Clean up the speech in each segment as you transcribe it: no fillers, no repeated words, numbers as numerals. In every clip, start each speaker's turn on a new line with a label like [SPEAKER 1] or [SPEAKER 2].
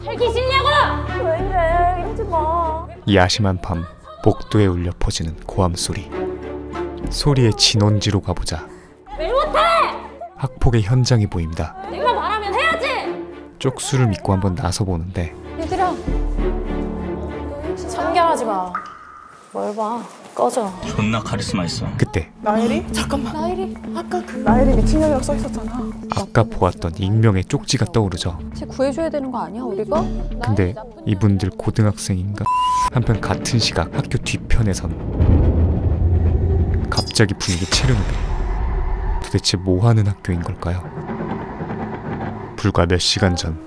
[SPEAKER 1] 살기 싫냐고! 왜 이래, 이러지 마.
[SPEAKER 2] 야심한 밤 복도에 울려 퍼지는 고함 소리. 소리의 진원지로 가보자.
[SPEAKER 1] 왜 못해!
[SPEAKER 2] 학폭의 현장이 보입니다.
[SPEAKER 1] 내가 말하면 해야지!
[SPEAKER 2] 쪽수를 믿고 한번 나서보는데
[SPEAKER 1] 얘들아, 참견하지 마. 뭘 봐, 꺼져.
[SPEAKER 3] 존나 카리스마 있어.
[SPEAKER 2] 그때
[SPEAKER 4] 나일이?
[SPEAKER 1] 잠깐만. 나일이?
[SPEAKER 4] 아까 그 나일이 미친년이라고 써있었잖아.
[SPEAKER 2] 아까 보았던 익명의 쪽지가 떠오르죠.
[SPEAKER 1] 쟤 구해줘야 되는 거 아니야, 우리가?
[SPEAKER 2] 근데 이분들 고등학생인가? 한편 같은 시각 학교 뒤편에선 갑자기 분위기 체르노빌. 도대체 뭐하는 학교인 걸까요? 불과 몇 시간 전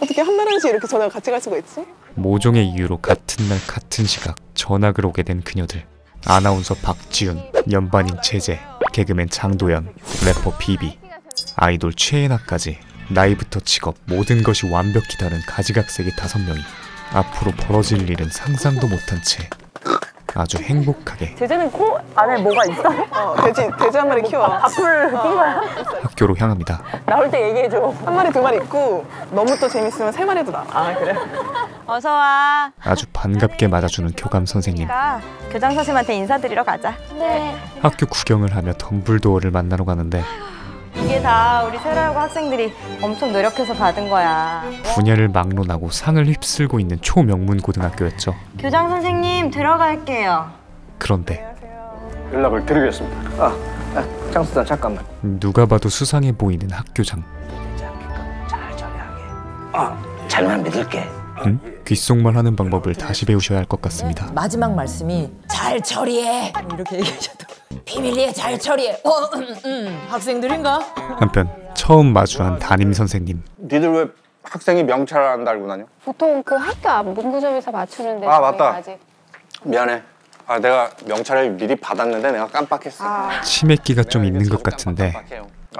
[SPEAKER 4] 어떻게 한 나라씩 이렇게 전화가 같이 갈 수가 있지?
[SPEAKER 2] 모종의 이유로 같은 날 같은 시각 전학을 오게 된 그녀들. 아나운서 박지윤, 연반인 제재, 개그맨 장도연, 래퍼 비비, 아이돌 최애나까지 나이부터 직업 모든 것이 완벽히 다른 가지각색의 5명이 앞으로 벌어질 일은 상상도 못한 채 아주 행복하게
[SPEAKER 5] 제재는 코 안에 뭐가 있어?
[SPEAKER 4] 돼지 한 마리 키워.
[SPEAKER 5] 앞을 낀 거야?
[SPEAKER 2] 학교로 향합니다.
[SPEAKER 5] 나올 때 얘기해줘.
[SPEAKER 4] 한 마리 두 마리 있고 너무 또 재밌으면 3마리도 나.
[SPEAKER 5] 아 그래? 어서 와.
[SPEAKER 2] 아주 반갑게 맞아주는 교감 선생님.
[SPEAKER 5] 교장 선생님한테 인사드리러 가자.
[SPEAKER 1] 네.
[SPEAKER 2] 학교 구경을 하며 덤블도어를 만나러 가는데
[SPEAKER 5] 이게 다 우리 세라하고 학생들이 엄청 노력해서 받은 거야.
[SPEAKER 2] 분야를 막론하고 상을 휩쓸고 있는 초명문 고등학교였죠.
[SPEAKER 5] 교장 선생님 들어갈게요.
[SPEAKER 2] 그런데
[SPEAKER 6] 연락을 드리겠습니다. 장수단 잠깐만.
[SPEAKER 2] 누가 봐도 수상해 보이는 학교장.
[SPEAKER 6] 잘 처리하게. 잘만 믿을게.
[SPEAKER 2] 귓속말 하는 방법을 다시 배우셔야 할 것 같습니다.
[SPEAKER 7] 마지막 말씀이 잘 처리해 이렇게 얘기하셔도 비밀리에 잘 처리해. 학생들인가?
[SPEAKER 2] 한편 처음 마주한 담임 선생님.
[SPEAKER 6] 니들 왜 학생이 명찰 안 달고 다녀?
[SPEAKER 1] 보통 그 학교 앞 문구점에서 맞추는데
[SPEAKER 6] 맞다.
[SPEAKER 1] 아직...
[SPEAKER 6] 미안해. 내가 명찰을 미리 받았는데 내가 깜빡했어.
[SPEAKER 2] 치맥기가 좀 있는 것 같은데.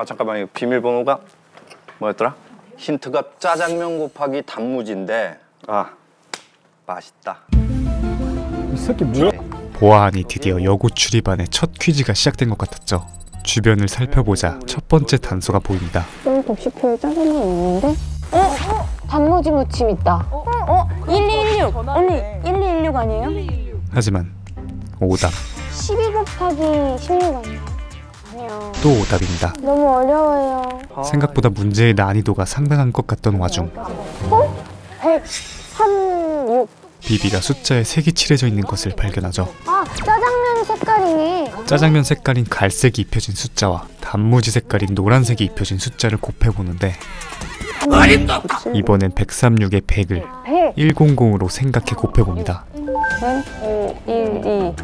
[SPEAKER 6] 잠깐만, 이거 비밀번호가 뭐였더라? 힌트가 짜장면 곱하기 단무지인데 맛있다.
[SPEAKER 2] 이 새끼 뭐야? 보아하니 드디어 여고 출입반의 첫 퀴즈가 시작된 것 같았죠. 주변을 살펴보자 첫 번째 단서가 보입니다.
[SPEAKER 1] 곱씹혀에 짜장면 있는데? 단무지 무침 있다. 1216! 언니 1216 아니에요?
[SPEAKER 2] 하지만 오답.
[SPEAKER 1] 12 곱하기 16 아니에요? 아니요.
[SPEAKER 2] 또 오답입니다.
[SPEAKER 1] 너무 어려워요.
[SPEAKER 2] 생각보다 문제의 난이도가 상당한 것 같던 와중
[SPEAKER 1] 136.
[SPEAKER 2] 비비가 숫자에 색이 칠해져 있는 것을 발견하죠.
[SPEAKER 1] 짜장면 색깔이네.
[SPEAKER 2] 짜장면 색깔인 갈색이 입혀진 숫자와 단무지 색깔인 노란색이 입혀진 숫자를 곱해보는데 이번엔 136의 100을 100으로 생각해 곱해봅니다.
[SPEAKER 1] 1, 2.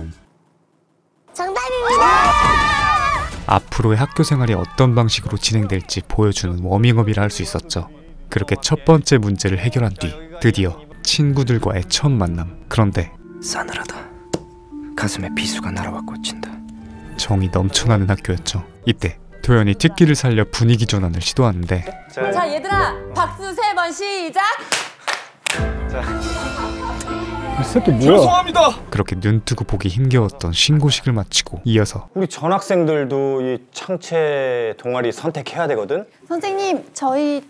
[SPEAKER 1] 정답입니다!
[SPEAKER 2] 앞으로의 학교 생활이 어떤 방식으로 진행될지 보여주는 워밍업이라 할 수 있었죠. 그렇게 첫 번째 문제를 해결한 뒤 드디어 친구들과의 첫 만남. 그런데
[SPEAKER 8] 싸늘하다. 가슴에 비수가 날아와 꽂힌다.
[SPEAKER 2] 정이 넘쳐나는 학교였죠. 이때 도연이 특기를 살려 분위기 전환을 시도하는데
[SPEAKER 7] 자 얘들아 박수 3번 시작.
[SPEAKER 2] 이 새끼 뭐야? 죄송합니다. 그렇게 눈뜨고 보기 힘겨웠던 신고식을 마치고 이어서
[SPEAKER 6] 우리 전학생들도 이 창체 동아리 선택해야 되거든?
[SPEAKER 9] 선생님 저희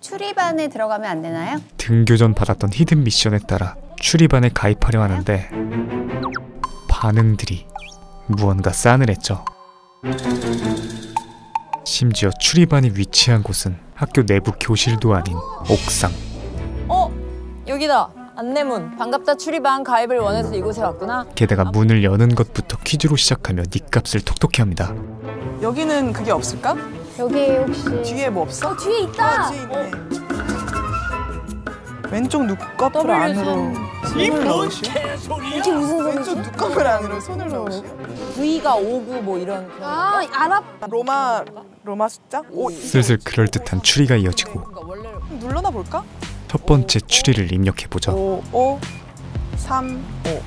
[SPEAKER 9] 추리반에 들어가면 안 되나요?
[SPEAKER 2] 등교 전 받았던 히든 미션에 따라 추리반에 가입하려 하는데 반응들이 무언가 싸늘했죠. 심지어 추리반이 위치한 곳은 학교 내부 교실도 아닌 옥상.
[SPEAKER 7] 여기다. 안내문. 반갑다 추리반 가입을 원해서 이곳에 왔구나.
[SPEAKER 2] 게다가 문을 여는 것부터 퀴즈로 시작하며 니값을 톡톡히 합니다.
[SPEAKER 4] 여기는 그게 없을까?
[SPEAKER 1] 여기 혹시
[SPEAKER 4] 뒤에 뭐 없어?
[SPEAKER 1] 뒤에 있다!
[SPEAKER 4] 뒤에 있네. 왼쪽 눈꺼풀 안으로 손을 넣으시오?
[SPEAKER 1] 이게 무슨
[SPEAKER 4] 왼쪽
[SPEAKER 1] 소리지?
[SPEAKER 4] 눈꺼풀 안으로 손을 넣으시오?
[SPEAKER 7] V가 59 뭐 이런.
[SPEAKER 1] 알아.
[SPEAKER 4] 로마 숫자?
[SPEAKER 2] 슬슬 그럴듯한 추리가 이어지고
[SPEAKER 4] 눌러나 볼까?
[SPEAKER 2] 첫 번째 추리를 입력해보죠.
[SPEAKER 4] 5, 3, 5.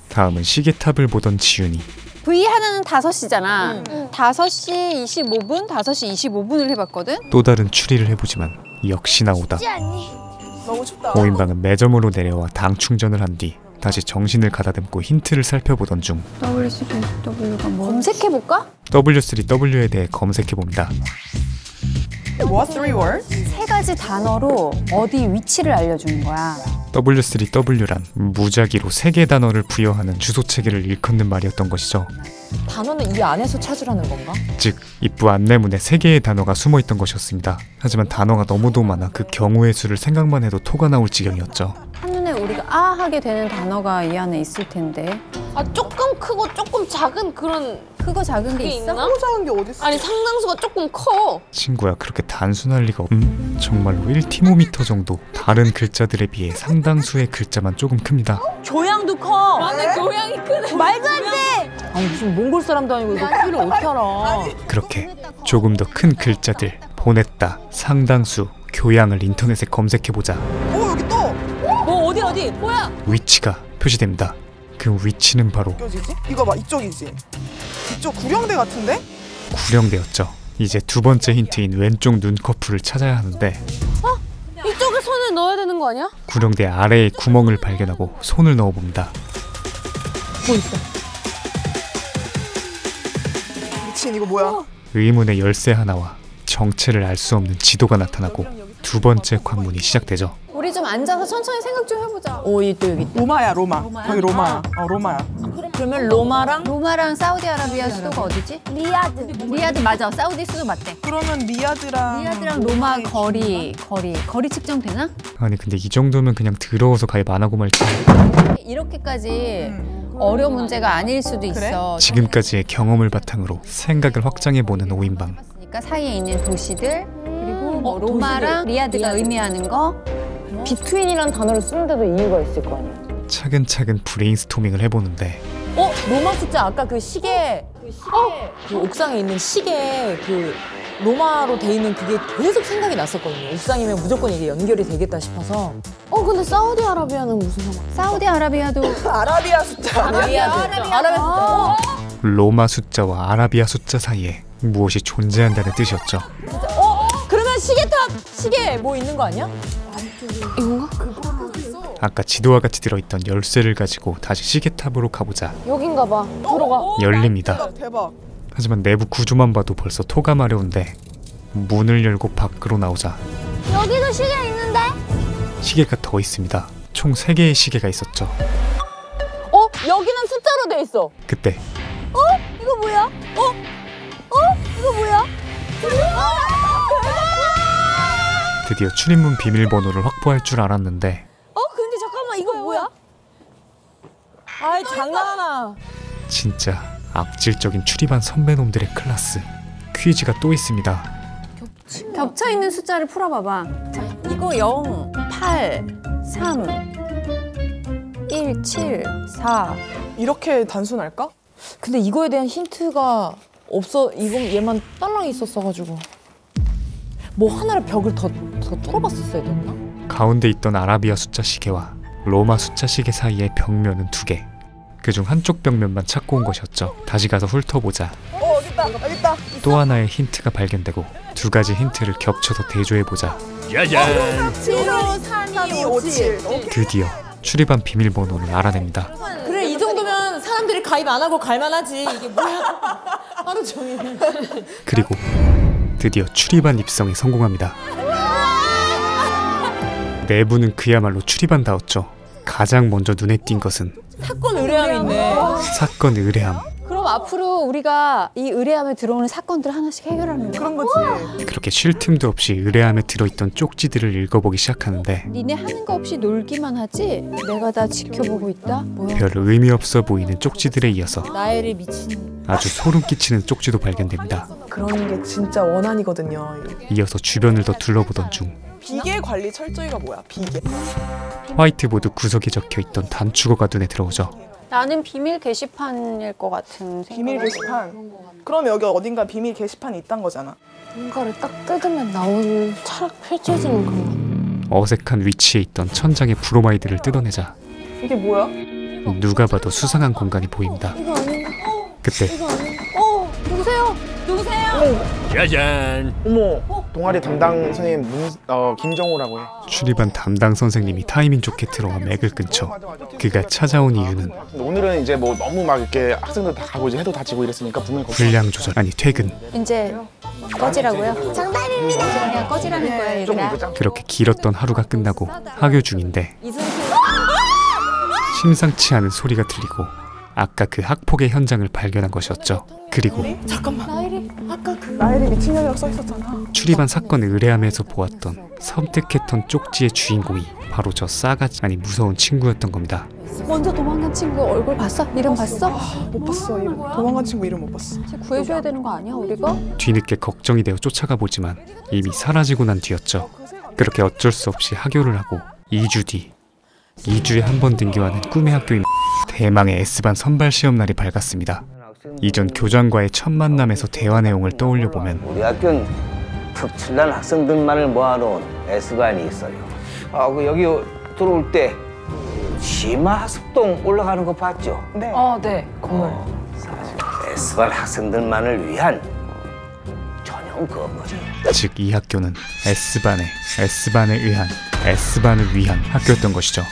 [SPEAKER 2] 다음은 시계탑을 보던 지윤이
[SPEAKER 9] V 하나는 5시잖아. 5시 25분, 5시 25분을 해봤거든?
[SPEAKER 2] 또 다른 추리를 해보지만 역시나 오답.
[SPEAKER 4] 너무 춥다.
[SPEAKER 2] 5인방은 매점으로 내려와 당 충전을 한 뒤 다시 정신을 가다듬고 힌트를 살펴보던 중
[SPEAKER 9] W3W가 뭐?
[SPEAKER 1] 검색해볼까?
[SPEAKER 2] W3W에 대해 검색해봅니다.
[SPEAKER 4] What three words?
[SPEAKER 9] 세 가지 단어로 어디 위치를 알려주는 거야.
[SPEAKER 2] W3W란 무작위로 3개 단어를 부여하는 주소체계를 일컫는 말이었던 것이죠.
[SPEAKER 7] 단어는 이 안에서 찾으라는 건가?
[SPEAKER 2] 즉 입구 안내문에 3개의 단어가 숨어있던 것이었습니다. 하지만 단어가 너무도 많아 그 경우의 수를 생각만 해도 토가 나올 지경이었죠.
[SPEAKER 9] 한눈에 우리가 아 하게 되는 단어가 이 안에 있을 텐데.
[SPEAKER 1] 아 조금 크고 조금 작은 그런
[SPEAKER 9] 크고 작은 게
[SPEAKER 1] 게
[SPEAKER 9] 있어?
[SPEAKER 1] 있나?
[SPEAKER 4] 너무 작은 게 어딨어?
[SPEAKER 1] 아니 상당수가 조금 커.
[SPEAKER 2] 친구야 그렇게 단순할 리가 정말로 1티모미터 정도 다른 글자들에 비해 상당수의 글자만 조금 큽니다.
[SPEAKER 7] 교양도 커.
[SPEAKER 1] 안에 교양이 크네.
[SPEAKER 7] 말도 안 돼. 아니 무슨 몽골 사람도 아니고 이거 크기를 어떻게 알아?
[SPEAKER 2] 그렇게 조금 더 큰 글자들 보냈다, 상당수, 교양을 인터넷에 검색해보자
[SPEAKER 4] 오 여기 또!
[SPEAKER 7] 뭐 어디?
[SPEAKER 1] 뭐야?
[SPEAKER 2] 위치가 표시됩니다. 그 위치는 바로
[SPEAKER 4] 어디지? 이거 봐 이쪽이지? 이쪽 구령대 같은데?
[SPEAKER 2] 구령대였죠. 이제 두 번째 힌트인 왼쪽 눈꺼풀을 찾아야 하는데
[SPEAKER 1] 이쪽에 손을 넣어야 되는 거 아니야?
[SPEAKER 2] 구령대 아래에 구멍을 발견하고 손을 넣어봅니다.
[SPEAKER 4] 미친 이거 뭐야?
[SPEAKER 2] 의문의 열쇠 하나와 정체를 알 수 없는 지도가 나타나고 두 번째 관문이 시작되죠.
[SPEAKER 9] 우리 좀 앉아서 천천히 생각 좀 해보자.
[SPEAKER 7] 오, 이 또 여기 있다.
[SPEAKER 4] 로마야 로마. 거기 로마야. 로마야.
[SPEAKER 7] 그러면 로마랑
[SPEAKER 9] 로마랑 사우디아라비아 수도가 어디지? 리야드 맞아. 사우디 수도 맞대.
[SPEAKER 4] 그러면
[SPEAKER 9] 리야드랑 로마 거리 측정되나?
[SPEAKER 2] 아니 근데 이 정도면 그냥 더러워서 가입 안 하고 말지.
[SPEAKER 9] 이렇게까지 어려운 문제가 아닐 수도 있어.
[SPEAKER 2] 지금까지의 경험을 바탕으로 생각을 확장해보는 5인방.
[SPEAKER 9] 그러니까 사이에 있는 도시들 그리고 뭐 로마랑 리야드가 의미하는 거.
[SPEAKER 5] 비트윈이란 단어를 쓰는데도 이유가 있을 거 아니야.
[SPEAKER 2] 차근차근 브레인스토밍을 해보는데
[SPEAKER 7] 로마 숫자 아까 그 시계 그 옥상에 있는 시계 그 로마로 돼 있는 그게 계속 생각이 났었거든요. 옥상이면 무조건 이게 연결이 되겠다 싶어서.
[SPEAKER 1] 근데 사우디아라비아는 무슨 상관?
[SPEAKER 9] 사우디아라비아도
[SPEAKER 4] 아라비아 숫자 아니야?
[SPEAKER 7] 아라비아 숫자.
[SPEAKER 2] 로마 숫자와 아라비아 숫자 사이에 무엇이 존재한다는 뜻이었죠.
[SPEAKER 7] 그러면 시계 뭐 있는 거 아니야?
[SPEAKER 1] 이건가?
[SPEAKER 2] 아까 지도와 같이 들어있던 열쇠를 가지고 다시 시계탑으로 가보자.
[SPEAKER 1] 여긴가 봐. 들어가.
[SPEAKER 2] 열립니다.
[SPEAKER 4] 대박.
[SPEAKER 2] 하지만 내부 구조만 봐도 벌써 토가 마려운데 문을 열고 밖으로 나오자
[SPEAKER 1] 여기도 시계 있는데?
[SPEAKER 2] 시계가 더 있습니다. 총 3개의 시계가 있었죠.
[SPEAKER 7] 여기는 숫자로 돼 있어.
[SPEAKER 2] 그때
[SPEAKER 1] 이거 뭐야? 이거 뭐야?
[SPEAKER 2] 드디어 출입문 비밀번호를 확보할 줄 알았는데
[SPEAKER 1] 근데 잠깐만 이거 뭐야?
[SPEAKER 7] 아이 장난하나.
[SPEAKER 2] 진짜 악질적인 출입한 선배놈들의 클라스. 퀴즈가 또 있습니다.
[SPEAKER 9] 겹쳐 있는 숫자를 풀어봐봐. 자, 이거 0, 8, 3, 1, 7, 4.
[SPEAKER 4] 이렇게 단순할까?
[SPEAKER 7] 근데 이거에 대한 힌트가 없어. 이건 얘만 딸랑이 있었어가지고 뭐 하나를 벽을 더 뚫어봤었어야 됐나?
[SPEAKER 2] 가운데 있던 아라비아 숫자 시계와 로마 숫자 시계 사이의 벽면은 2개. 그중 한쪽 벽면만 찾고 온 것이었죠. 다시 가서 훑어보자.
[SPEAKER 4] 여기 있다.
[SPEAKER 2] 또 하나의 힌트가 발견되고 두 가지 힌트를 겹쳐서 대조해보자.
[SPEAKER 4] 3257.
[SPEAKER 2] 드디어 출입한 비밀번호를 알아냅니다.
[SPEAKER 7] 그래 이 정도면 사람들이 가입 안 하고 갈만하지. 이게 뭐야? 하루 종일.
[SPEAKER 2] 그리고 드디어 출입한 입성에 성공합니다. 내부는 그야말로 출입한다웠죠. 가장 먼저 눈에 띈 것은
[SPEAKER 7] 사건 의뢰함이 있네.
[SPEAKER 2] 사건 의뢰함.
[SPEAKER 9] 그럼 앞으로 우리가 이 의뢰함에 들어오는 사건들 하나씩 해결하는 거야.
[SPEAKER 4] 그런 거지.
[SPEAKER 2] 그렇게 쉴 틈도 없이 의뢰함에 들어있던 쪽지들을 읽어보기 시작하는데
[SPEAKER 9] 니네 하는 거 없이 놀기만 하지? 내가 다 지켜보고 있다? 뭐야?
[SPEAKER 2] 별 의미 없어 보이는 쪽지들에 이어서
[SPEAKER 7] 나애를 미친.
[SPEAKER 2] 아주 소름 끼치는 쪽지도 발견됩니다.
[SPEAKER 4] 그런 게 진짜 원한이거든요.
[SPEAKER 2] 이어서 주변을 더 둘러보던 중
[SPEAKER 4] 비계 관리 철저히가 뭐야? 비계.
[SPEAKER 2] 화이트보드 구석에 적혀있던 단축어가 눈에 들어오죠.
[SPEAKER 9] 나는 비밀 게시판일 것 같은 생각.
[SPEAKER 4] 비밀 게시판. 그럼 여기 어딘가 비밀 게시판이 있단 거잖아.
[SPEAKER 1] 뭔가를 딱 뜯으면 나오는 차락 펼쳐지는 그런 거.
[SPEAKER 2] 어색한 위치에 있던 천장의 브로마이드를 뜯어내자
[SPEAKER 4] 이게 뭐야?
[SPEAKER 2] 누가 봐도 수상한 공간이 보입니다.
[SPEAKER 1] 이거 아닌가?
[SPEAKER 2] 그때
[SPEAKER 1] 이거 아닌가? 누구세요?
[SPEAKER 7] 누구세요?
[SPEAKER 3] 짜잔.
[SPEAKER 4] 어머, 동아리 담당 선생님 김정호라고 해.
[SPEAKER 2] 출입반 담당 선생님이 타이밍 좋게 들어와 맥을 끊죠. 그가 찾아온 이유는
[SPEAKER 4] 오늘은 이제 뭐 너무 막 이렇게 학생들 다 가고 이제 해도 다 지고 이랬으니까 분명히
[SPEAKER 2] 분량 조절 아니 퇴근.
[SPEAKER 9] 이제 꺼지라고요? 장난입니다. 그냥 꺼지라는 거야, 얘들아.
[SPEAKER 2] 그렇게 길었던 하루가 끝나고 하교 중인데 심상치 않은 소리가 들리고 아까 그 학폭의 현장을 발견한 것이었죠. 그리고
[SPEAKER 4] 나일이 미친년이라고 써있었잖아.
[SPEAKER 2] 출입한 사건 의뢰함에서 보았던 섬뜩했던 쪽지의 주인공이 바로 저 싸가지 아니 무서운 친구였던 겁니다.
[SPEAKER 9] 먼저 도망간 친구 얼굴 봤어? 이름 봤어?
[SPEAKER 4] 못 봤어. 이름. 도망간 친구 이름 못 봤어.
[SPEAKER 9] 구해줘야 되는 거 아니야, 우리가?
[SPEAKER 2] 뒤늦게 걱정이 되어 쫓아가 보지만 이미 사라지고 난 뒤였죠. 그렇게 어쩔 수 없이 하교를 하고 2주 뒤 2주에 한 번 등교하는 꿈의 학교인 대망의 S반 선발 시험 날이 밝았습니다. 이전 교장과의 첫 만남에서 대화 내용을 떠올려 보면
[SPEAKER 10] 우리 학교는 특출난 학생들만을 모아놓은 S반이 있어요. 여기 들어올 때 치마 학습동 올라가는 거 봤죠?
[SPEAKER 4] 네.
[SPEAKER 7] 네. 건물.
[SPEAKER 10] 사실 S반 학생들만을 위한 전용 건물이에요.
[SPEAKER 2] 즉 이 학교는 S반에 의한 S반을 위한 학교였던 것이죠.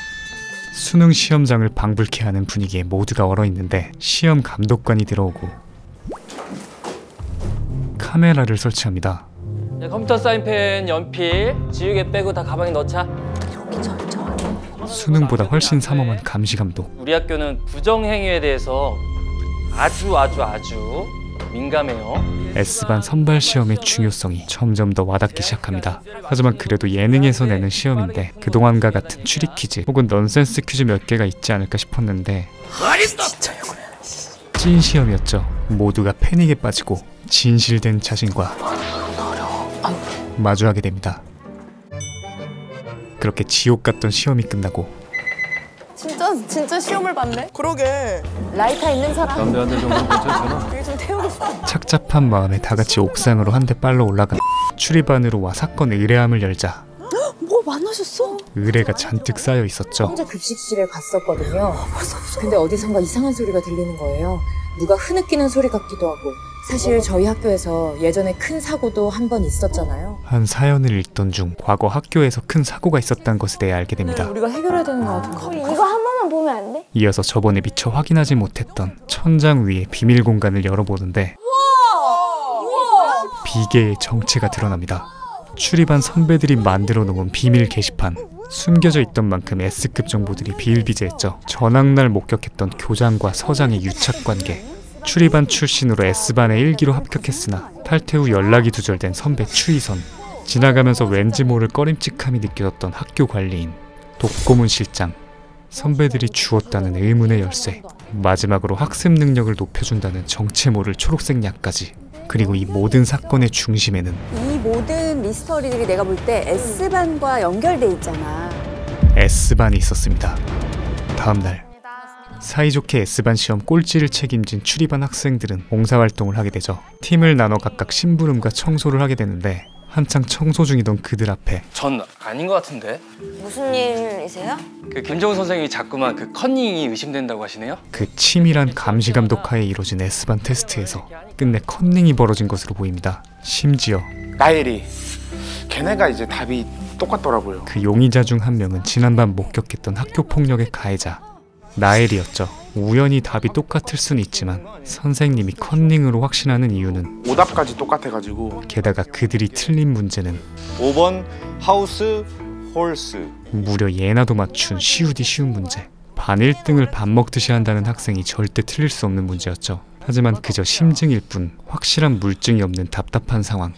[SPEAKER 2] 수능 시험장을 방불케 하는 분위기에 모두가 얼어있는데 시험 감독관이 들어오고 카메라를 설치합니다.
[SPEAKER 3] 컴퓨터 사인펜, 연필, 지우개 빼고 다 가방에 넣자.
[SPEAKER 2] 수능보다 훨씬 삼엄한 감시 감독.
[SPEAKER 3] 우리 학교는 부정행위에 대해서 아주 민감해요.
[SPEAKER 2] S반 선발 시험의 중요성이 점점 더 와닿기 시작합니다. 하지만 그래도 예능에서 내는 시험인데 그동안과 같은 추리 퀴즈 혹은 넌센스 퀴즈 몇 개가 있지 않을까 싶었는데 찐 시험이었죠. 모두가 패닉에 빠지고 진실된 자신과 마주하게 됩니다. 그렇게 지옥 같던 시험이 끝나고
[SPEAKER 1] 진짜 시험을 봤네?
[SPEAKER 4] 그러게.
[SPEAKER 7] 라이터 있는 사람.
[SPEAKER 3] 담배한대 정도는 괜찮잖아.
[SPEAKER 1] 여기 좀 태우고 싶어.
[SPEAKER 2] 착잡한 마음에 다 같이 옥상으로 한 대 빨러 올라가 출입반으로 와 사건 의뢰함을 열자
[SPEAKER 1] 뭐 만나셨어?
[SPEAKER 2] 의뢰가 잔뜩 쌓여 있었죠.
[SPEAKER 7] 혼자 급식실에 갔었거든요. 근데 어디선가 이상한 소리가 들리는 거예요. 누가 흐느끼는 소리 같기도 하고. 사실 저희 학교에서 예전에 큰 사고도 한 번 있었잖아요.
[SPEAKER 2] 한 사연을 읽던 중 과거 학교에서 큰 사고가 있었다는 것에 대해 알게 됩니다.
[SPEAKER 7] 우리가 해결해야 되는 거 같은데.
[SPEAKER 1] 이거 한 번만 보면 안 돼?
[SPEAKER 2] 이어서 저번에 미처 확인하지 못했던 천장 위의 비밀 공간을 열어보는데 비계의 정체가 드러납니다. 출입한 선배들이 만들어 놓은 비밀 게시판. 숨겨져 있던 만큼 S급 정보들이 비일비재했죠. 전학날 목격했던 교장과 서장의 유착관계. 출입반 출신으로 S반에 1기로 합격했으나 탈퇴 후 연락이 두절된 선배 추이선. 지나가면서 왠지 모를 꺼림칙함이 느껴졌던 학교 관리인. 독고문 실장. 선배들이 주었다는 의문의 열쇠. 마지막으로 학습 능력을 높여준다는 정체 모를 초록색 약까지. 그리고 이 모든 사건의 중심에는
[SPEAKER 9] 이 모든 미스터리들이 내가 볼 때 S반과 연결돼 있잖아.
[SPEAKER 2] S반이 있었습니다. 다음날 사이좋게 S반 시험 꼴찌를 책임진 출입반 학생들은 봉사활동을 하게 되죠. 팀을 나눠 각각 심부름과 청소를 하게 되는데 한창 청소 중이던 그들 앞에
[SPEAKER 3] 전 아닌 것 같은데.
[SPEAKER 1] 무슨 일이세요?
[SPEAKER 3] 그 김정은 선생님이 자꾸만 그 컨닝이 의심된다고 하시네요.
[SPEAKER 2] 그 치밀한 감시 감독하에 이루어진 S반 테스트에서 끝내 컨닝이 벌어진 것으로 보입니다. 심지어
[SPEAKER 4] 나일이. 걔네가 이제 답이 똑같더라고요.
[SPEAKER 2] 그 용의자 중 한 명은 지난밤 목격했던 학교 폭력의 가해자 나엘이었죠. 우연히 답이 똑같을 수는 있지만 선생님이 컨닝으로 확신하는 이유는
[SPEAKER 4] 오답까지 똑같아가지고.
[SPEAKER 2] 게다가 그들이 틀린 문제는
[SPEAKER 6] 5번 하우스 홀스.
[SPEAKER 2] 무려 예나도 맞춘 쉬우디 쉬운 문제. 반 1등을 밥 먹듯이 한다는 학생이 절대 틀릴 수 없는 문제였죠. 하지만 그저 심증일 뿐 확실한 물증이 없는 답답한 상황.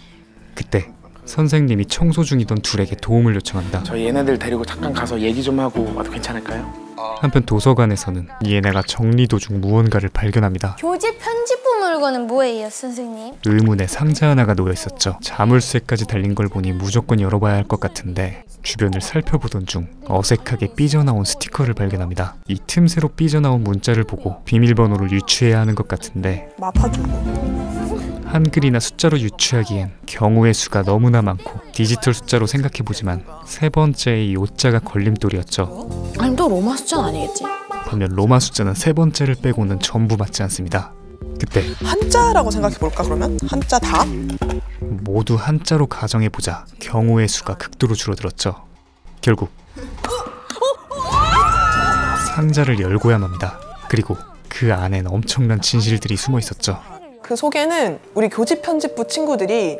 [SPEAKER 2] 그때 선생님이 청소 중이던 둘에게 도움을 요청합니다.
[SPEAKER 4] 저희 얘네들 데리고 잠깐 가서 얘기 좀 하고 와도 괜찮을까요?
[SPEAKER 2] 한편 도서관에서는 얘네가 정리 도중 무언가를 발견합니다.
[SPEAKER 1] 교재 편집부 물건은 뭐예요, 선생님?
[SPEAKER 2] 의문의 상자 하나가 놓여 있었죠. 자물쇠까지 달린 걸 보니 무조건 열어봐야 할 것 같은데 주변을 살펴보던 중 어색하게 삐져나온 스티커를 발견합니다. 이 틈새로 삐져나온 문자를 보고 비밀번호를 유추해야 하는 것 같은데 한글이나 숫자로 유추하기엔 경우의 수가 너무나 많고 디지털 숫자로 생각해보지만 세 번째의 요자가 걸림돌이었죠.
[SPEAKER 1] 아니 또 로마 숫자는 아니겠지?
[SPEAKER 2] 반면 로마 숫자는 세 번째를 빼고는 전부 맞지 않습니다. 그때
[SPEAKER 4] 한자라고 생각해 볼까 그러면? 한자 다?
[SPEAKER 2] 모두 한자로 가정해보자 경우의 수가 극도로 줄어들었죠. 결국 상자를 열고야 맙니다. 그리고 그 안엔 엄청난 진실들이 숨어 있었죠.
[SPEAKER 4] 그 속에는 우리 교집 편집부 친구들이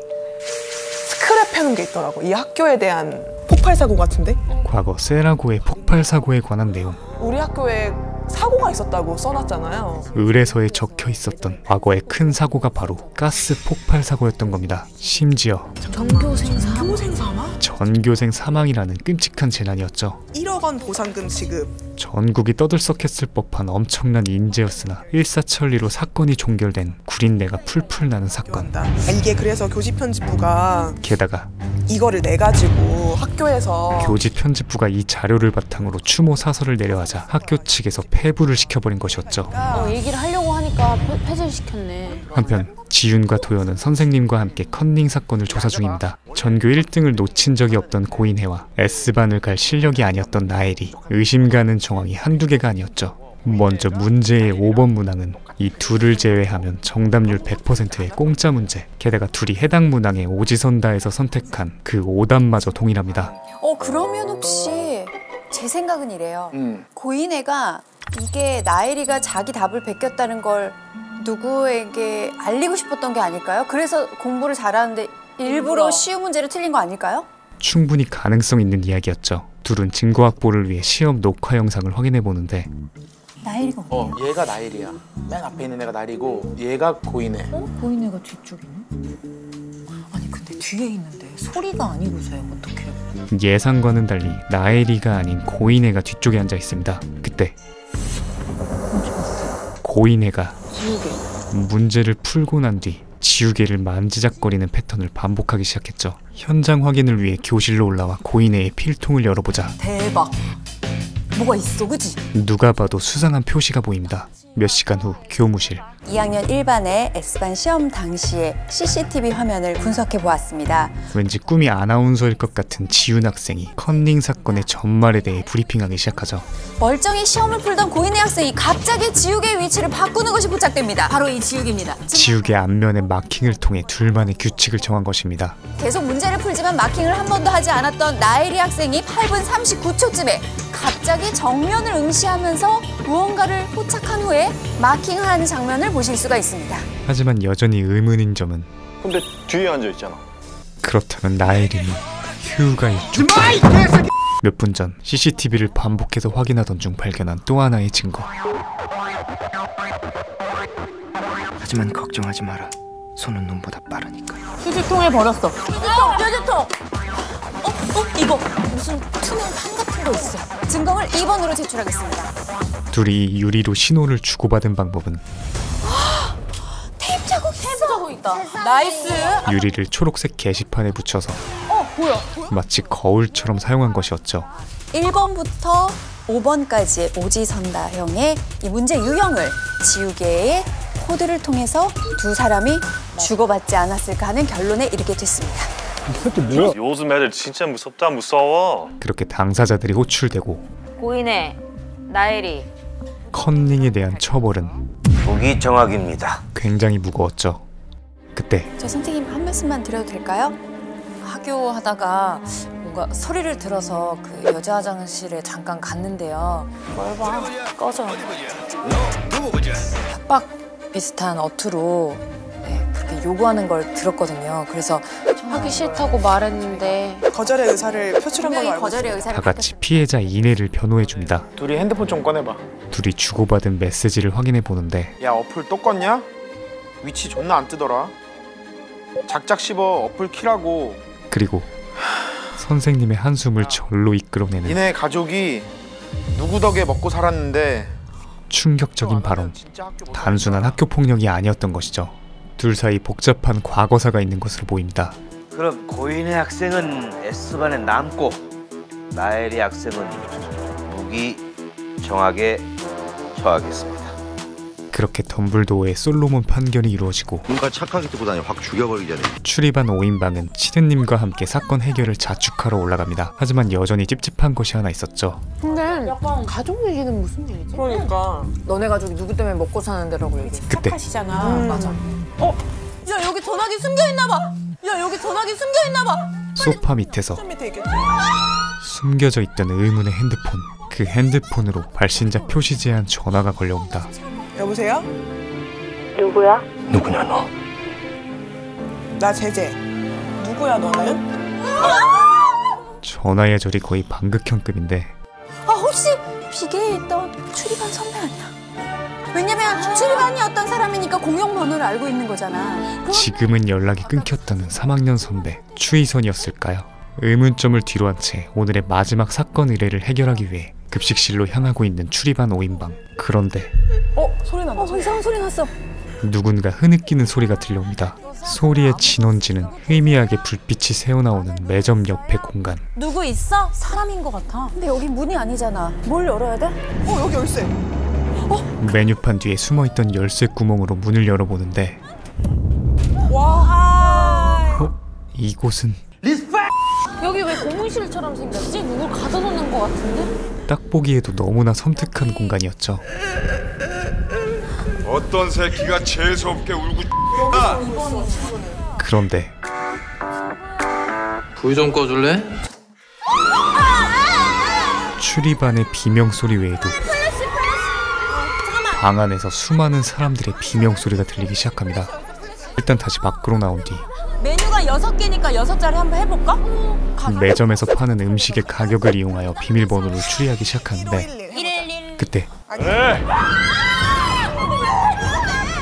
[SPEAKER 4] 스크랩 해놓은 게 있더라고. 이 학교에 대한 폭발 사고 같은데?
[SPEAKER 2] 과거 세라고의 폭발 사고에 관한 내용,
[SPEAKER 4] 우리 학교에 사고가 있었다고 써놨잖아요.
[SPEAKER 2] 을에서에 적혀 있었던 과거의 큰 사고가 바로 가스 폭발 사고였던 겁니다. 심지어
[SPEAKER 1] 전교생 사망.
[SPEAKER 4] 교생 사망?
[SPEAKER 2] 전교생 사망이라는 끔찍한 재난이었죠.
[SPEAKER 4] 1억 원 보상금 지급.
[SPEAKER 2] 전국이 떠들썩했을 법한 엄청난 인재였으나 일사천리로 사건이 종결된 구린내가 풀풀 나는 사건.
[SPEAKER 4] 이게 그래서 교집 편집부가
[SPEAKER 2] 게다가
[SPEAKER 4] 이거를 내가지고 학교에서
[SPEAKER 2] 교집 편집부가 이 자료를 바탕으로 추모 사설을 내려하자 학교 측에서 폐부를 시켜버린 것이었죠.
[SPEAKER 1] 얘기를 하려고 하니까 폐지를 시켰네.
[SPEAKER 2] 한편 지윤과 도연은 선생님과 함께 컨닝 사건을 조사 중입니다. 전교 1등을 놓친 적이 없던 고인혜와 S반을 갈 실력이 아니었던 나엘이 의심 가는 정황이 한두 개가 아니었죠. 먼저 문제의 5번 문항은 이 둘을 제외하면 정답률 100%의 공짜 문제. 게다가 둘이 해당 문항에 오지선다에서 선택한 그 오답마저 동일합니다.
[SPEAKER 9] 그러면 혹시 제 생각은 이래요. 고인애가 이게 나엘이가 자기 답을 베꼈다는 걸 누구에게 알리고 싶었던 게 아닐까요? 그래서 공부를 잘하는데 일부러 쉬운 문제를 틀린 거 아닐까요?
[SPEAKER 2] 충분히 가능성 있는 이야기였죠. 둘은 증거 확보를 위해 시험 녹화 영상을 확인해 보는데
[SPEAKER 9] 나엘이가
[SPEAKER 11] 얘가 나엘이야. 맨 앞에 있는 애가 나엘이고 얘가 고인애.
[SPEAKER 7] 고인애가 뒤쪽이네? 아니 근데 뒤에 있는데 소리가 아니고서야 어떡해요?
[SPEAKER 2] 예상과는 달리 나엘이가 아닌 고인애가 뒤쪽에 앉아 있습니다. 그때 고인애가 문제를 풀고 난 뒤 지우개를 만지작거리는 패턴을 반복하기 시작했죠. 현장 확인을 위해 교실로 올라와 고인애의 필통을 열어보자
[SPEAKER 7] 대박! 뭐가 있어, 그치?
[SPEAKER 2] 누가 봐도 수상한 표시가 보입니다. 몇 시간 후 교무실.
[SPEAKER 9] 2학년 1반의 S반 시험 당시의 CCTV 화면을 분석해 보았습니다.
[SPEAKER 2] 왠지 꿈이 아나운서일 것 같은 지윤 학생이 컨닝 사건의 전말에 대해 브리핑하기 시작하죠.
[SPEAKER 9] 멀쩡히 시험을 풀던 고인혜 학생이 갑자기 지우개의 위치를 바꾸는 것이 포착됩니다. 바로 이 지우개입니다.
[SPEAKER 2] 지우개 앞면의 마킹을 통해 둘만의 규칙을 정한 것입니다.
[SPEAKER 9] 계속 문제를 풀지만 마킹을 한 번도 하지 않았던 나엘이 학생이 8분 39초쯤에 갑자기 정면을 응시하면서 무언가를 포착한 후에 마킹하는 장면을 보실 수가 있습니다.
[SPEAKER 2] 하지만 여전히 의문인 점은
[SPEAKER 6] 근데 뒤에 앉아있잖아.
[SPEAKER 2] 그렇다면 나엘이는 휴가 일주 몇 분 전 CCTV를 반복해서 확인하던 중 발견한 또 하나의 증거.
[SPEAKER 8] 하지만 걱정하지 마라. 손은 눈보다 빠르니까.
[SPEAKER 7] 휴지통에 버렸어. 휴지통! 이거 무슨 투명 판 같은 거 있어.
[SPEAKER 9] 증거를 2번으로 제출하겠습니다.
[SPEAKER 2] 둘이 유리로 신호를 주고받은 방법은
[SPEAKER 9] 테이프 자국 있다.
[SPEAKER 7] 나이스!
[SPEAKER 2] 유리를 초록색 게시판에 붙여서
[SPEAKER 7] 뭐야?
[SPEAKER 2] 마치 거울처럼 사용한 것이었죠.
[SPEAKER 9] 1번부터 5번까지의 오지선다형의 이 문제 유형을 지우개의 코드를 통해서 두 사람이 주고받지 않았을까 하는 결론에 이르게 됐습니다.
[SPEAKER 12] 요즘 애들 진짜 무섭다 무서워.
[SPEAKER 2] 그렇게 당사자들이 호출되고
[SPEAKER 5] 고인혜, 나엘이
[SPEAKER 2] 컨닝에 대한 처벌은
[SPEAKER 10] 무기 정학입니다.
[SPEAKER 2] 굉장히 무거웠죠. 그때
[SPEAKER 9] 저 선생님 한 말씀만 드려도 될까요?
[SPEAKER 7] 학교 하다가 뭔가 소리를 들어서 그 여자 화장실에 잠깐 갔는데요.
[SPEAKER 5] 뭘 봐, 꺼져.
[SPEAKER 7] 협박 비슷한 어투로 그렇게 요구하는 걸 들었거든요. 그래서
[SPEAKER 1] 하기 싫다고 말했는데
[SPEAKER 4] 거절의 의사를 표출한 걸로 알고
[SPEAKER 9] 거절의
[SPEAKER 4] 있어요.
[SPEAKER 9] 의사를
[SPEAKER 2] 다 같이 피해자 이내를 변호해줍니다.
[SPEAKER 11] 둘이 핸드폰 좀 꺼내봐.
[SPEAKER 2] 둘이 주고받은 메시지를 확인해 보는데
[SPEAKER 11] 야 어플 또 껐냐? 위치 존나 안 뜨더라. 작작 씹어 어플 키라고.
[SPEAKER 2] 그리고 선생님의 한숨을 절로 이끌어내는
[SPEAKER 11] 니네 가족이 누구 덕에 먹고 살았는데.
[SPEAKER 2] 충격적인 발언. 단순한 학교 폭력이 아니었던 것이죠. 둘 사이 복잡한 과거사가 있는 것으로 보입니다.
[SPEAKER 10] 그럼 고인의 학생은 S반에 남고 나엘이 학생은 무기 정학에 처하겠습니다.
[SPEAKER 2] 그렇게 덤블도어의 솔로몬 판결이 이루어지고
[SPEAKER 13] 뭔가 착하게 뜨고 다니 확 죽여버리잖아.
[SPEAKER 2] 출입한 5인방은 치드님과 함께 사건 해결을 자축하러 올라갑니다. 하지만 여전히 찝찝한 것이 하나 있었죠.
[SPEAKER 1] 근데 약간 가족 얘기는 무슨 얘기지?
[SPEAKER 4] 그러니까
[SPEAKER 7] 너네 가족이 누구 때문에 먹고 사는 데라고 얘기해.
[SPEAKER 2] 그때
[SPEAKER 7] 맞아. 야 여기 전화기 숨겨있나봐. 야 여기 전화기 숨겨있나봐.
[SPEAKER 2] 소파 밑에서
[SPEAKER 4] 밑에 있겠지.
[SPEAKER 2] 숨겨져 있던 의문의 핸드폰. 그 핸드폰으로 발신자 표시 제한 전화가 걸려온다.
[SPEAKER 4] 여보세요?
[SPEAKER 9] 누구야?
[SPEAKER 10] 누구냐 너?
[SPEAKER 4] 나 제재. 누구야 너는?
[SPEAKER 2] 전화의 절이 거의 방극형급인데
[SPEAKER 9] 아 혹시 비계에 있던 출입한 선배 아니야? 왜냐면 출입한이었던 사람이니까 공용 번호를 알고 있는 거잖아.
[SPEAKER 2] 지금은 연락이 끊겼다는 3학년 선배 추희선이었을까요? 의문점을 뒤로 한 채 오늘의 마지막 사건 의뢰를 해결하기 위해 급식실로 향하고 있는 출입한 5인방. 그런데
[SPEAKER 4] 소리 난다.
[SPEAKER 9] 이상한 소리 났어.
[SPEAKER 2] 누군가 흐느끼는 소리가 들려옵니다. 소리의 진원지는 희미하게 불빛이 새어나오는 매점 옆의 공간.
[SPEAKER 7] 누구 있어? 사람인 것 같아.
[SPEAKER 9] 근데 여기 문이 아니잖아. 뭘 열어야 돼?
[SPEAKER 4] 여기 열쇠.
[SPEAKER 2] 메뉴판 뒤에 숨어있던 열쇠 구멍으로 문을 열어보는데 이곳은
[SPEAKER 1] 여기 왜 고문실처럼 생겼지? 누굴 가둬놓는 것 같은데?
[SPEAKER 2] 딱 보기에도 너무나 섬뜩한 공간이었죠.
[SPEAKER 14] 어떤 새끼가 재수없게 울고
[SPEAKER 2] 그런데
[SPEAKER 3] 불 좀 꺼줄래?
[SPEAKER 2] 출입안의 비명소리 외에도 방 안에서 수많은 사람들의 비명소리가 들리기 시작합니다. 일단 다시 밖으로 나온 뒤
[SPEAKER 7] 메뉴가 6개니까 6자리 한번 해볼까?
[SPEAKER 2] 매점에서 파는 음식의 가격을 이용하여 비밀번호를 추리하기 시작하는데 그때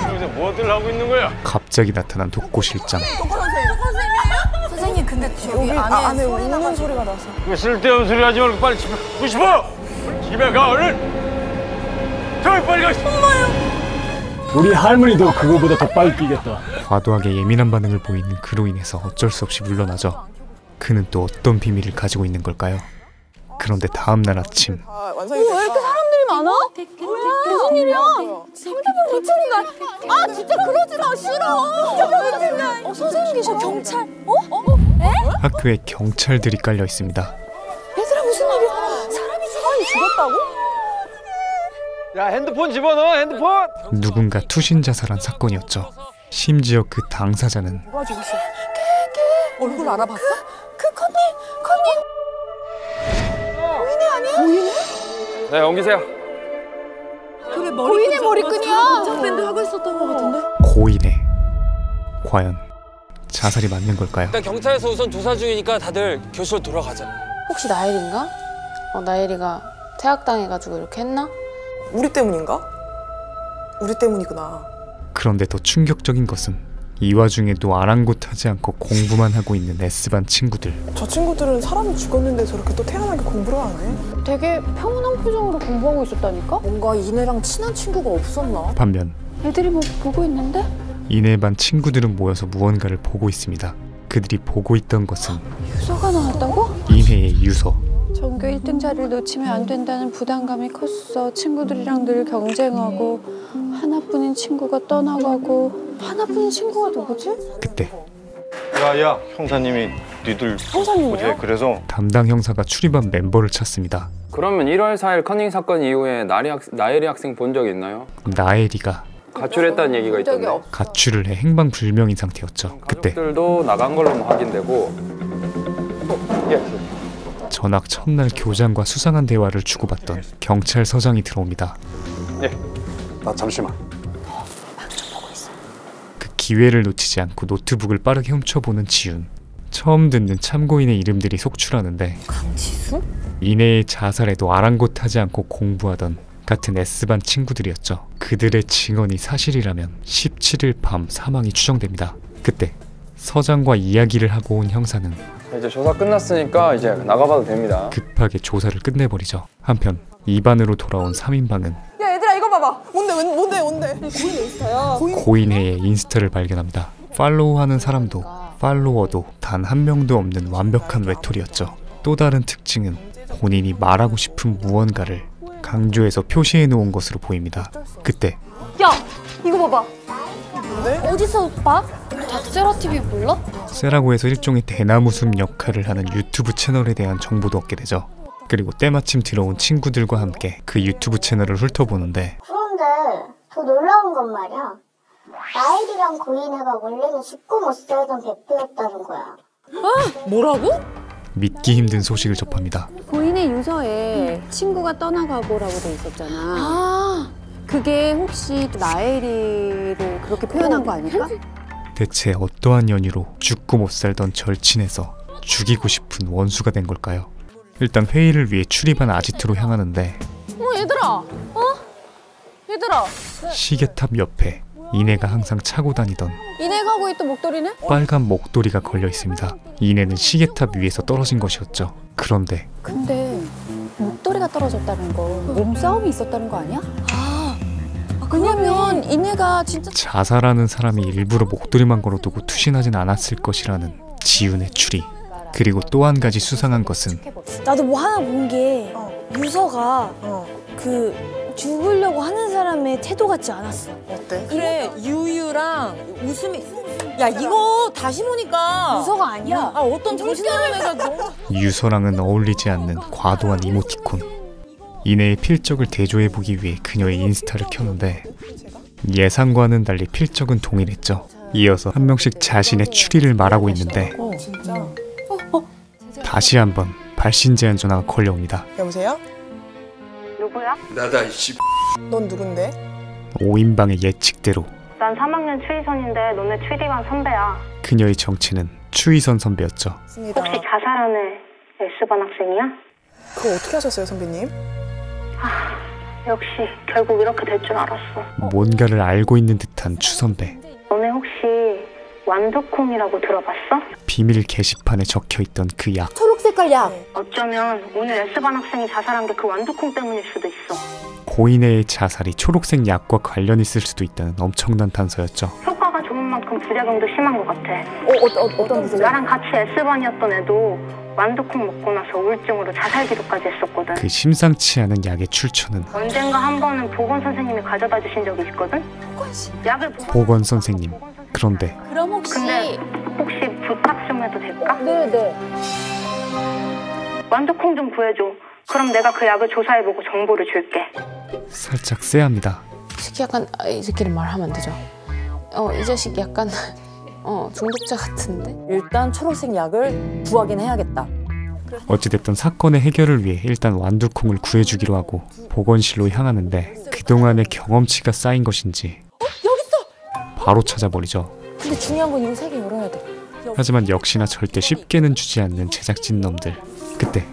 [SPEAKER 12] 여기서 뭐들 하고 있는 거야?
[SPEAKER 2] 갑자기 나타난 독고실장.
[SPEAKER 9] 선생님 근데 여기
[SPEAKER 4] 안에 우는 소리가 나서.
[SPEAKER 12] 왜 쓸데없는 소리 하지 말고 빨리 집에 가고 싶어! 집에 가 얼른! 저기 빨리 가!
[SPEAKER 15] 우리 할머니도 그거보다 더 빨리 뛰겠다.
[SPEAKER 2] 과도하게 예민한 반응을 보이는 그로 인해서 어쩔 수 없이 물러나죠. 그는 또 어떤 비밀을 가지고 있는 걸까요? 그런데 다음날 아침
[SPEAKER 4] 왜 이렇게
[SPEAKER 9] 사람들이 많아? 뭐야? 무슨 일이야? 상대방 미친인가? 아 진짜 그러지 마 싫어. 진짜 미친인가? 선생님 계셔. 경찰? 에?
[SPEAKER 2] 학교에 경찰들이 깔려 있습니다.
[SPEAKER 9] 얘들아 무슨 일이야? 사람이 죽었다고?
[SPEAKER 12] 야 핸드폰 집어넣어 핸드폰!
[SPEAKER 2] 누군가 투신 자살한 사건이었죠. 심지어 그 당사자는
[SPEAKER 4] 누가 죽었어? 얼굴 알아봤어?
[SPEAKER 9] 그 컨닝 고인의 아니야? 고인의?
[SPEAKER 3] 네, 옮기세요.
[SPEAKER 9] 그게 고인의 머리끈이야.
[SPEAKER 7] 밴드 하고 있었던 것 같은데?
[SPEAKER 2] 고인의 과연 자살이 맞는 걸까요?
[SPEAKER 3] 일단 경찰에서 우선 조사 중이니까 다들 교실로 돌아가자.
[SPEAKER 1] 혹시 나엘인가? 나엘이가 퇴학당해가지고 이렇게 했나?
[SPEAKER 4] 우리 때문인가? 우리 때문이구나.
[SPEAKER 2] 그런데 더 충격적인 것은 이 와중에도 아랑곳하지 않고 공부만 하고 있는 S반 친구들.
[SPEAKER 4] 저 친구들은 사람이 죽었는데 저렇게 또 태연하게 공부를 하네.
[SPEAKER 1] 되게 평온한 표정으로 공부하고 있었다니까?
[SPEAKER 7] 뭔가 이네랑 친한 친구가 없었나?
[SPEAKER 2] 반면
[SPEAKER 1] 애들이 뭐 보고 있는데?
[SPEAKER 2] 이내 반 친구들은 모여서 무언가를 보고 있습니다. 그들이 보고 있던 것은
[SPEAKER 1] 유서가 나왔다고?
[SPEAKER 2] 이내의 유서.
[SPEAKER 16] 전교 1등 자리를 놓치면 안 된다는 부담감이 컸어. 친구들이랑 늘 경쟁하고 하나뿐인 친구가 떠나가고. 하나뿐인 친구가 누구지?
[SPEAKER 2] 그때
[SPEAKER 12] 야야 형사님이 니들
[SPEAKER 4] 형사님이요?
[SPEAKER 12] 그래서
[SPEAKER 2] 담당 형사가 출입한 멤버를 찾습니다.
[SPEAKER 3] 그러면 1월 4일 커닝 사건 이후에 나엘이 학생 본 적 있나요?
[SPEAKER 2] 나엘이가
[SPEAKER 3] 가출했다는 얘기가 있던데.
[SPEAKER 2] 가출을 해 행방불명인 상태였죠. 그때
[SPEAKER 3] 가족들도 나간 걸로 확인되고.
[SPEAKER 2] 전학 첫날 교장과 수상한 대화를 주고받던 경찰서장이 들어옵니다.
[SPEAKER 6] 예, 나 잠시만.
[SPEAKER 2] 그 기회를 놓치지 않고 노트북을 빠르게 훔쳐보는 지훈. 처음 듣는 참고인의 이름들이 속출하는데
[SPEAKER 9] 강지수?
[SPEAKER 2] 이내의 자살에도 아랑곳하지 않고 공부하던 같은 S반 친구들이었죠. 그들의 증언이 사실이라면 17일 밤 사망이 추정됩니다. 그때 서장과 이야기를 하고 온 형사는
[SPEAKER 3] 이제 조사 끝났으니까 이제 나가봐도 됩니다.
[SPEAKER 2] 급하게 조사를 끝내버리죠. 한편 2반으로 돌아온 3인방은
[SPEAKER 4] 야 얘들아 이거 봐봐. 뭔데? 고인 인스타야.
[SPEAKER 2] 고인혜의 인스타를 발견합니다. 팔로우하는 사람도 팔로워도 단 한 명도 없는 완벽한 외톨이였죠. 또 다른 특징은 본인이 말하고 싶은 무언가를 강조해서 표시해 놓은 것으로 보입니다. 그때
[SPEAKER 5] 야, 이거 봐봐.
[SPEAKER 1] 어디서 봐? 닥세라 TV 몰라?
[SPEAKER 2] 세라고에서 일종의 대나무숲 역할을 하는 유튜브 채널에 대한 정보도 얻게 되죠. 그리고 때마침 들어온 친구들과 함께 그 유튜브 채널을 훑어보는데
[SPEAKER 17] 그런데 더 놀라운 건 말이야. 나엘이랑 고인애가 원래는 죽고 못 살던 베프였다는 거야.
[SPEAKER 7] 뭐라고?
[SPEAKER 2] 믿기 힘든 소식을 접합니다.
[SPEAKER 16] 고인의 유서에 친구가 떠나가고라고 돼 있었잖아. 그게 혹시 나엘이를 그렇게 표현한 거 아닐까?
[SPEAKER 2] 대체 어떠한 연유로 죽고 못 살던 절친에서 죽이고 싶은 원수가 된 걸까요? 일단 회의를 위해 출입한 아지트로 향하는데
[SPEAKER 7] 얘들아! 얘들아!
[SPEAKER 2] 시계탑 옆에 이내가 항상 차고 다니던
[SPEAKER 16] 이내 가고 있던 목도리는?
[SPEAKER 2] 빨간 목도리가 걸려 있습니다. 이내는 시계탑 위에서 떨어진 것이었죠. 그런데
[SPEAKER 16] 근데 목도리가 떨어졌다는 거 몸싸움이 있었다는 거 아니야? 그러면 이내가 진짜
[SPEAKER 2] 자살하는 사람이 일부러 목도리만 걸어두고 투신하진 않았을 것이라는 지훈의 추리. 그리고 또 한 가지 수상한 것은
[SPEAKER 1] 나도 뭐 하나 본 게 유서가 그 죽으려고 하는 사람의 태도 같지 않았어.
[SPEAKER 4] 어때?
[SPEAKER 7] 그래, 유유랑 웃음이. 야, 이거 다시 보니까
[SPEAKER 1] 유서가 아니야.
[SPEAKER 7] 어떤 정신나는 애가 너무.
[SPEAKER 2] 유서랑은 어울리지 않는 과도한 이모티콘. 이내의 필적을 대조해보기 위해 그녀의 인스타를 켰는데 예상과는 달리 필적은 동일했죠. 이어서 한 명씩 자신의 추리를 말하고 있는데 다시 한번 발신 제한 전화가 걸려옵니다.
[SPEAKER 4] 여보세요?
[SPEAKER 5] 누구야?
[SPEAKER 14] 나다 이씨.
[SPEAKER 4] 넌 누군데?
[SPEAKER 2] 5인방의 예측대로
[SPEAKER 5] 난 3학년 추위선인데 너네 추리반 선배야.
[SPEAKER 2] 그녀의 정체는 추위선 선배였죠.
[SPEAKER 5] 혹시 자살하는 S반 학생이야?
[SPEAKER 4] 그거 어떻게 하셨어요, 선배님?
[SPEAKER 5] 역시 결국 이렇게 될 줄 알았어.
[SPEAKER 2] 뭔가를 알고 있는 듯한 추 선배.
[SPEAKER 5] 너네 혹시 완두콩이라고 들어봤어?
[SPEAKER 2] 비밀 게시판에 적혀있던 그 약.
[SPEAKER 1] 초록 색깔 약.
[SPEAKER 5] 어쩌면 오늘 S반 학생이 자살한 게 그 완두콩 때문일 수도 있어.
[SPEAKER 2] 고인의 자살이 초록색 약과 관련 있을 수도 있다는 엄청난 단서였죠.
[SPEAKER 5] 효과가 좋은 만큼 부작용도 심한 것 같아.
[SPEAKER 1] 어떤 부분?
[SPEAKER 5] 나랑 같이 S반이었던 애도 완두콩 먹고 나서 우울증으로 자살 기도까지 했었거든.
[SPEAKER 2] 그 심상치 않은 약의 출처는
[SPEAKER 5] 언젠가 한 번은 보건 선생님이 가져다 주신 적이 있거든. 약을
[SPEAKER 2] 보건 선생님. 그런데
[SPEAKER 5] 그럼 근데 혹시 부탁 좀 해도 될까?
[SPEAKER 1] 네네.
[SPEAKER 5] 완두콩 좀 구해줘. 그럼 내가 그 약을 조사해보고 정보를 줄게.
[SPEAKER 2] 살짝 쎄합니다.
[SPEAKER 1] 이 새끼 약간 이 새끼를 말하면 안 되죠. 이 자식 약간 중독자 같은데.
[SPEAKER 7] 일단 초록색 약을 구하긴 해야겠다.
[SPEAKER 2] 어찌됐든 사건의 해결을 위해 일단 완두콩을 구해주기로 하고 보건실로 향하는데 그동안의 경험치가 쌓인 것인지
[SPEAKER 7] 여기 있어!
[SPEAKER 2] 바로 찾아버리죠.
[SPEAKER 7] 근데 중요한 건 이거 3개 열어야 돼.
[SPEAKER 2] 하지만 역시나 절대 쉽게는 주지 않는 제작진 놈들. 그때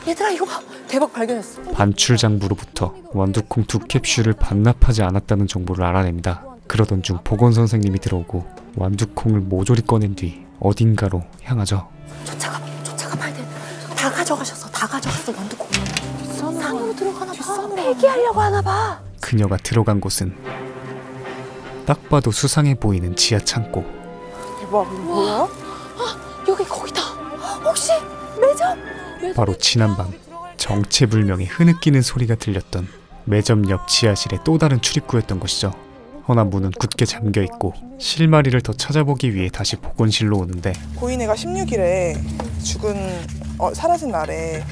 [SPEAKER 7] 얘들아 이거 봐. 대박 발견했어.
[SPEAKER 2] 반출 장부로부터 완두콩 2캡슐을 반납하지 않았다는 정보를 알아냅니다. 그러던 중 보건 선생님이 들어오고 완두콩을 모조리 꺼낸 뒤 어딘가로 향하죠.
[SPEAKER 7] 쫓아가 봐야 돼. 다 가져가셨어. 다 가져갔어 완두콩. 산으로 들어가나 봐. 폐기하려고 하나 봐.
[SPEAKER 2] 그녀가 들어간 곳은 딱 봐도 수상해 보이는 지하 창고.
[SPEAKER 4] 대박, 뭐야?
[SPEAKER 7] 여기 거기다. 혹시 매점?
[SPEAKER 2] 바로 지난밤 정체불명의 흐느끼는 소리가 들렸던 매점 옆 지하실의 또 다른 출입구였던 것이죠. 허나 문은 굳게 잠겨있고 실마리를 더 찾아보기 위해 다시 보건실로 오는데
[SPEAKER 4] 고인애가 16일에 사라진 날에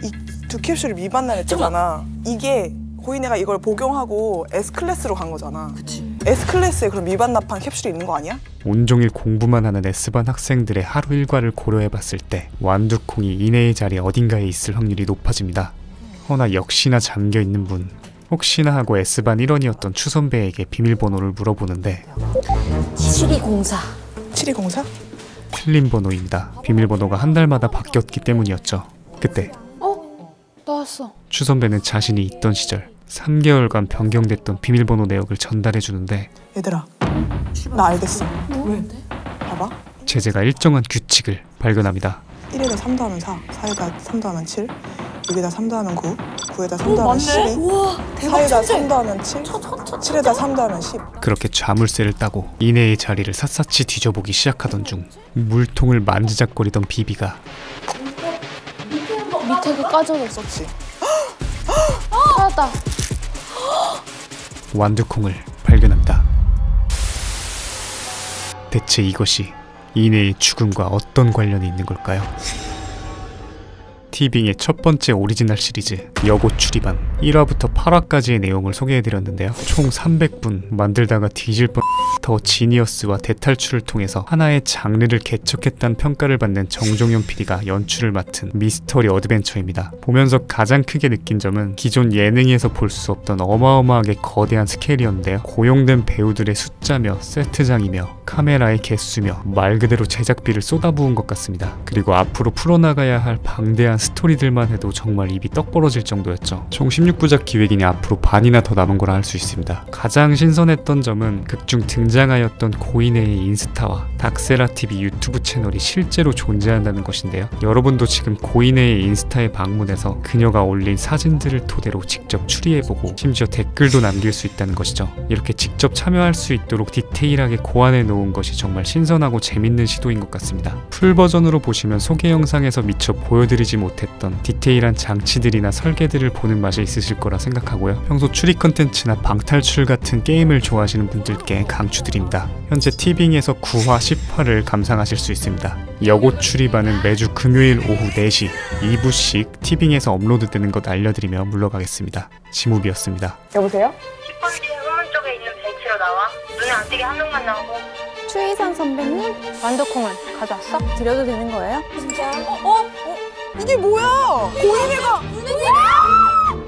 [SPEAKER 4] 이 2캡슐을 미반날 했잖아. 이게 고인애가 이걸 복용하고 S클래스로 간 거잖아. 그치. S클래스에 그럼 미반납한 캡슐이 있는 거 아니야?
[SPEAKER 2] 온종일 공부만 하는 S반 학생들의 하루 일과를 고려해봤을 때 완두콩이 이내의 자리에 어딘가에 있을 확률이 높아집니다. 허나 역시나 잠겨있는 문. 혹시나 하고 S반 1원이었던 추 선배에게 비밀번호를 물어보는데
[SPEAKER 7] 7204.
[SPEAKER 4] 7204?
[SPEAKER 2] 틀린 번호입니다. 비밀번호가 한 달마다 바뀌었기 때문이었죠. 그때
[SPEAKER 1] 나왔어.
[SPEAKER 2] 추 선배는 자신이 있던 시절 3개월간 변경됐던 비밀번호 내역을 전달해주는데
[SPEAKER 4] 얘들아, 나 알겠어. 왜? 봐봐.
[SPEAKER 2] 제재가 일정한 규칙을 발견합니다.
[SPEAKER 4] 1에다 3 더하면 4, 4에다 3 더하면 7, 6에다 3 더하면 9, 9에다 3 더하면 12,
[SPEAKER 7] 우와,
[SPEAKER 4] 4에다 3 더하면 7, 7에다 3 더하면 10.
[SPEAKER 2] 그렇게 자물쇠를 따고 이내의 자리를 샅샅이 뒤져보기 시작하던 중 물통을 만지작거리던 비비가
[SPEAKER 1] 밑에도 까져졌었지. 찾았다.
[SPEAKER 2] 완두콩을 발견합니다. 대체 이것이 이내의 죽음과 어떤 관련이 있는 걸까요? 티빙의 첫 번째 오리지널 시리즈 여고 출입반 1화부터 8화까지의 내용을 소개해드렸는데요. 총 300분 만들다가 뒤질 뻔. 더 지니어스와 대탈출을 통해서 하나의 장르를 개척했다는 평가를 받는 정종현 PD가 연출을 맡은 미스터리 어드벤처입니다. 보면서 가장 크게 느낀 점은 기존 예능에서 볼 수 없던 어마어마하게 거대한 스케일이었는데요. 고용된 배우들의 숫자며 세트장이며 카메라의 개수며 말 그대로 제작비를 쏟아부은 것 같습니다. 그리고 앞으로 풀어나가야 할 방대한 스토리들만 해도 정말 입이 떡 벌어질 정도였죠. 총 16부작 기획이니 앞으로 반이나 더 남은 거라 할 수 있습니다. 가장 신선했던 점은 극중 등장하였던 고인의 인스타와 닥세라TV 유튜브 채널이 실제로 존재한다는 것인데요. 여러분도 지금 고인의 인스타에 방문해서 그녀가 올린 사진들을 토대로 직접 추리해보고 심지어 댓글도 남길 수 있다는 것이죠. 이렇게 직접 참여할 수 있도록 디테일하게 고안해 놓은 것이 정말 신선하고 재밌는 시도인 것 같습니다. 풀버전으로 보시면 소개 영상에서 미처 보여드리지 못했던 디테일한 장치들이나 설계들을 보는 맛이 있으실 거라 생각하고요. 평소 추리 컨텐츠나 방탈출 같은 게임을 좋아하시는 분들께 강추드립니다. 현재 티빙에서 9화, 10화를 감상하실 수 있습니다. 여고 출입반은 매주 금요일 오후 4시 2부씩 티빙에서 업로드되는 것 알려드리며 물러가겠습니다. 지무비였습니다.
[SPEAKER 5] 여보세요?
[SPEAKER 18] 10번지 후문 쪽에 있는 벤치로 나와. 눈에 안 띄게 한 명만 나오고.
[SPEAKER 16] 추이산 선배님?
[SPEAKER 5] 완두콩을 가져왔어?
[SPEAKER 16] 드려도 되는 거예요?
[SPEAKER 18] 진짜?
[SPEAKER 4] 이게 뭐야? 고인애가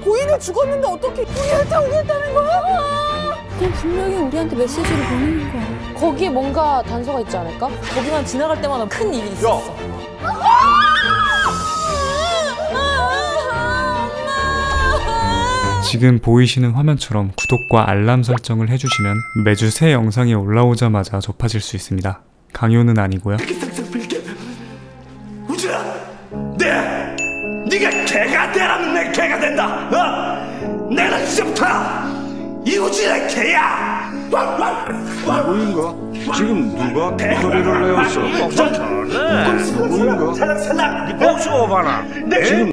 [SPEAKER 4] 고인애 죽었는데 어떻게 우리한테 오겠다는 거야?
[SPEAKER 16] 그냥 분명히 우리한테 메시지를 보내는 거야.
[SPEAKER 7] 거기에 뭔가 단서가 있지 않을까? 거기만 지나갈 때마다 큰 일이 있었어.
[SPEAKER 2] 지금 보이시는 화면처럼 구독과 알람 설정을 해주시면 매주 새 영상이 올라오자마자 접하실 수 있습니다. 강요는 아니고요.
[SPEAKER 12] 우진아, 네가 개가 되라면 내 개가 된다. 내가 지금부터 이우진의 개야.
[SPEAKER 14] 누구인가? 지금 누가 소리를 내었어?
[SPEAKER 12] 누구인가? 살락 네 복수 오바나. 지금